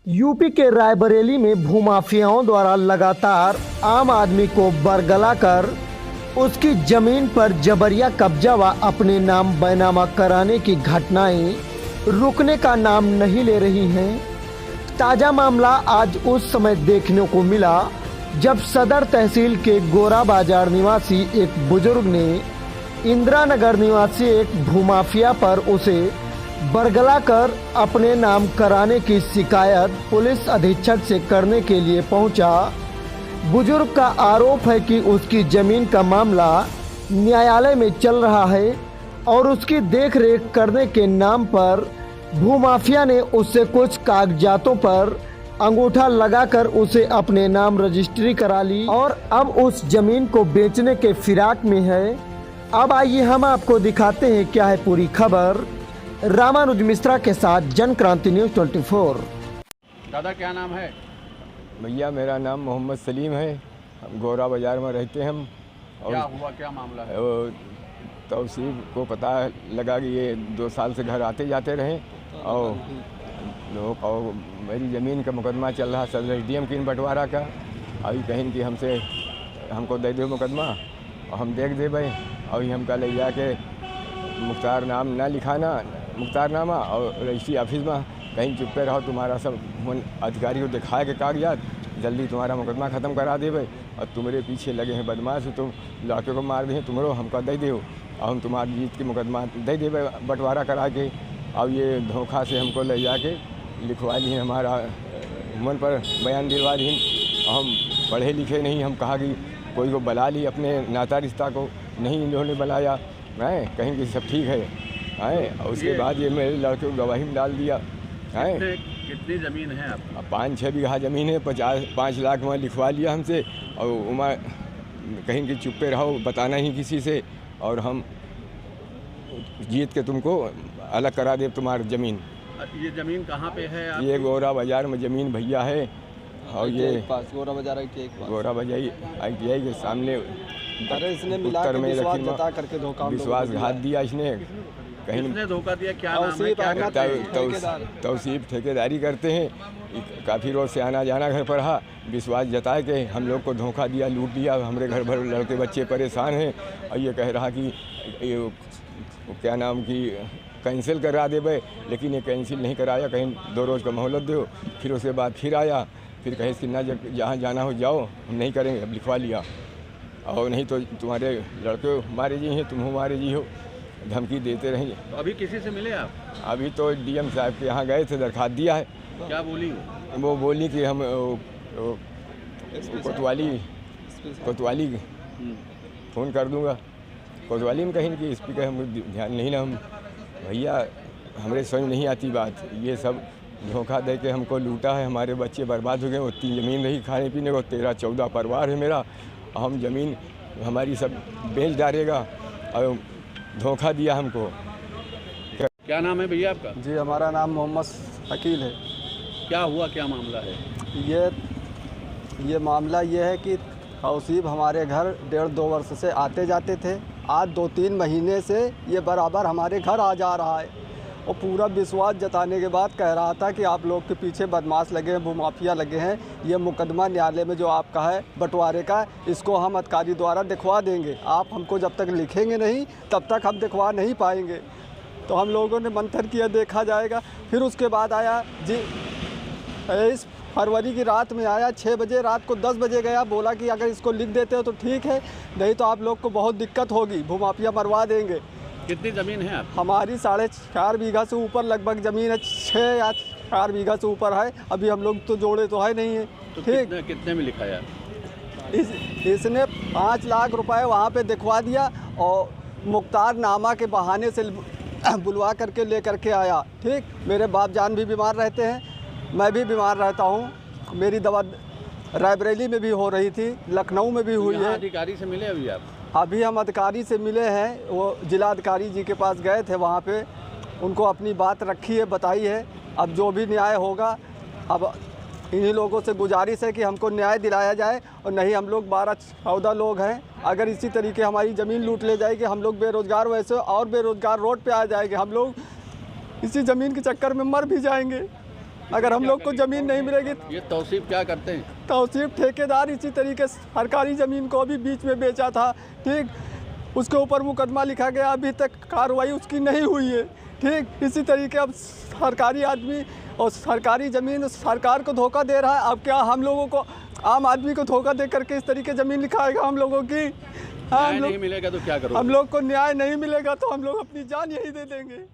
UP के रायबरेली में भूमाफियाओं द्वारा लगातार आम आदमी को बरगला कर उसकी जमीन पर जबरिया कब्जा व अपने नाम बैनामा कराने की घटनाएं रुकने का नाम नहीं ले रही हैं। ताज़ा मामला आज उस समय देखने को मिला जब सदर तहसील के गोरा बाजार निवासी एक बुजुर्ग ने इंदिरा नगर निवासी एक भूमाफिया पर उसे बरगला कर अपने नाम कराने की शिकायत पुलिस अधीक्षक से करने के लिए पहुंचा। बुजुर्ग का आरोप है कि उसकी जमीन का मामला न्यायालय में चल रहा है और उसकी देखरेख करने के नाम पर भूमाफिया ने उससे कुछ कागजातों पर अंगूठा लगाकर उसे अपने नाम रजिस्ट्री करा ली और अब उस जमीन को बेचने के फिराक में है। अब आइए हम आपको दिखाते हैं क्या है पूरी खबर। रामानुज मिश्रा के साथ जन क्रांति न्यूज़ 24। दादा क्या नाम है? भैया मेरा नाम मोहम्मद सलीम है। हम गोरा बाज़ार में रहते हैं हम। और क्या हुआ, क्या मामला है? तौसीफ को पता लगा कि ये 2 साल से घर आते जाते रहे और मेरी ज़मीन का मुकदमा चल रहा सदर SDM की बंटवारा का। अभी कहीं कि हमको दे दो मुकदमा और हम देख दे भाई। अभी हमका ले जाके मुख्तार नाम ना लिखाना मुख्तारनामा और रजिस्ट्री ऑफिस में कहीं चुप्पे रहो। तुम्हारा सब अधिकारी को दिखाए के कागजात जल्दी तुम्हारा मुकदमा ख़त्म करा दे भाई। और तुम्हारे पीछे लगे हैं बदमाश, तुम लड़के को मार दिए तुम्हारो हमका दे दो और हम तुम्हारी जीत के मुकदमा दे दे बंटवारा करा के। अब ये धोखा से हमको ले जाके लिखवा लिए, हमारा मन पर बयान दिलवा दी। हम पढ़े लिखे नहीं, हम कहा कि कोई को बुला ली, अपने नाता रिश्ता को नहीं इन्होंने बुलाया है, कहीं कि सब ठीक है। और उसके बाद ये मेरे लड़के को गवाही में डाल दिया है। कितनी ज़मीन है आपकी? 5-6 बीघा ज़मीन है, 5 लाख वहाँ लिखवा लिया हमसे और वहाँ कहीं कि चुप्पे रहो, बताना ही किसी से और हम जीत के तुमको अलग करा दे तुम्हारी ज़मीन। ये ज़मीन कहाँ पे है आपकी? ये गोरा बाज़ार में ज़मीन भैया है और ये गोरा बाजार गोरा बाजार ITI के सामने इसने मिला उत्तर में विश्वास जता करके धोखा विश्वासघात दिया इसने। कहीं किसने धोखा दिया? क्या नाम है? तौसीफ ठेकेदारी करते हैं, काफ़ी रोज़ से आना जाना घर पर हा। विश्वास जता के हम लोग को धोखा दिया, लूट दिया। हमारे घर भर लड़के बच्चे परेशान हैं और ये कह रहा कि ये क्या नाम की कैंसिल करा दे भाई, लेकिन ये कैंसिल नहीं कराया। कहीं 2 रोज़ का मोहलत दो, फिर उसके बाद फिर आया, फिर कहे कि ना जहाँ जाना हो जाओ, हम नहीं करेंगे। अब लिखवा लिया और नहीं तो तुम्हारे लड़के हमारे जी हैं, तुम हमारे जी हो, धमकी देते रहेंगे। तो अभी किसी से मिले आप? अभी तो DM साहब के यहाँ गए थे, दरखास्त दिया है। क्या बोली वो बोली कि हम कोतवाली फ़ोन कर दूंगा। कोतवाली में कहीं कि स्पीकर हम ध्यान नहीं ना। हम भैया हमारे समझ नहीं आती बात। ये सब धोखा दे के हमको लूटा है, हमारे बच्चे बर्बाद हो गए। उतनी ज़मीन रही खाने पीने को, 13-14 परिवार है मेरा। हम ज़मीन हमारी सब बेच डालेगा और धोखा दिया हमको। क्या नाम है भैया आपका? जी हमारा नाम मोहम्मद अकील है। क्या हुआ, क्या मामला है? ये मामला ये है कि तौसीफ हमारे घर 1.5-2 वर्ष से आते जाते थे। आज 2-3 महीने से ये बराबर हमारे घर आ जा रहा है और पूरा विश्वास जताने के बाद कह रहा था कि आप लोग के पीछे बदमाश लगे हैं, भूमाफिया लगे हैं। ये मुकदमा न्यायालय में जो आपका है बंटवारे का, इसको हम अधिकारी द्वारा दिखवा देंगे। आप हमको जब तक लिखेंगे नहीं तब तक हम दिखवा नहीं पाएंगे। तो हम लोगों ने मंथन किया, देखा जाएगा। फिर उसके बाद आया जी 23 फरवरी की रात में आया, 6 बजे रात को 10 बजे गया, बोला कि अगर इसको लिख देते हो तो ठीक है, नहीं तो आप लोग को बहुत दिक्कत होगी, भूमाफिया मरवा देंगे। कितनी ज़मीन है आप? हमारी 4.5 बीघा से ऊपर लगभग ज़मीन है, 6 या 4 बीघा से ऊपर है। अभी हम लोग तो जोड़े तो है नहीं है। तो ठीक, कितने में लिखाया? इसने 5 लाख रुपए वहाँ पे दिखवा दिया और मुख्तारनामा के बहाने से बुलवा करके ले करके आया। ठीक, मेरे बाप जान भी बीमार रहते हैं, मैं भी बीमार रहता हूँ। मेरी दवा रायबरेली में भी हो रही थी, लखनऊ में भी हुई है। अधिकारी से मिले अभी आप? अभी हम अधिकारी से मिले हैं, वो जिला अधिकारी जी के पास गए थे, वहाँ पे उनको अपनी बात रखी है, बताई है। अब जो भी न्याय होगा, अब इन्हीं लोगों से गुजारिश है कि हमको न्याय दिलाया जाए और नहीं हम लोग 12-14 लोग हैं। अगर इसी तरीके हमारी ज़मीन लूट ले जाएगी, हम लोग बेरोज़गार वैसे और बेरोज़गार रोड पे आ जाएंगे। हम लोग इसी ज़मीन के चक्कर में मर भी जाएंगे। अगर हम लोग को ज़मीन नहीं मिलेगी ये तौसीफ क्या करते हैं? तौसीफ ठेकेदार इसी तरीके से सरकारी ज़मीन को भी बीच में बेचा था, ठीक, उसके ऊपर मुकदमा लिखा गया, अभी तक कार्रवाई उसकी नहीं हुई है, ठीक। इसी तरीके अब सरकारी आदमी और सरकारी ज़मीन सरकार को धोखा दे रहा है। अब क्या हम लोगों को, आम आदमी को धोखा दे करके इस तरीके ज़मीन लिखाएगा हम लोगों की? हाँ, न्याय नहीं मिलेगा तो क्या करोगे? हम लोग को न्याय नहीं मिलेगा तो हम लोग अपनी जान यही दे देंगे।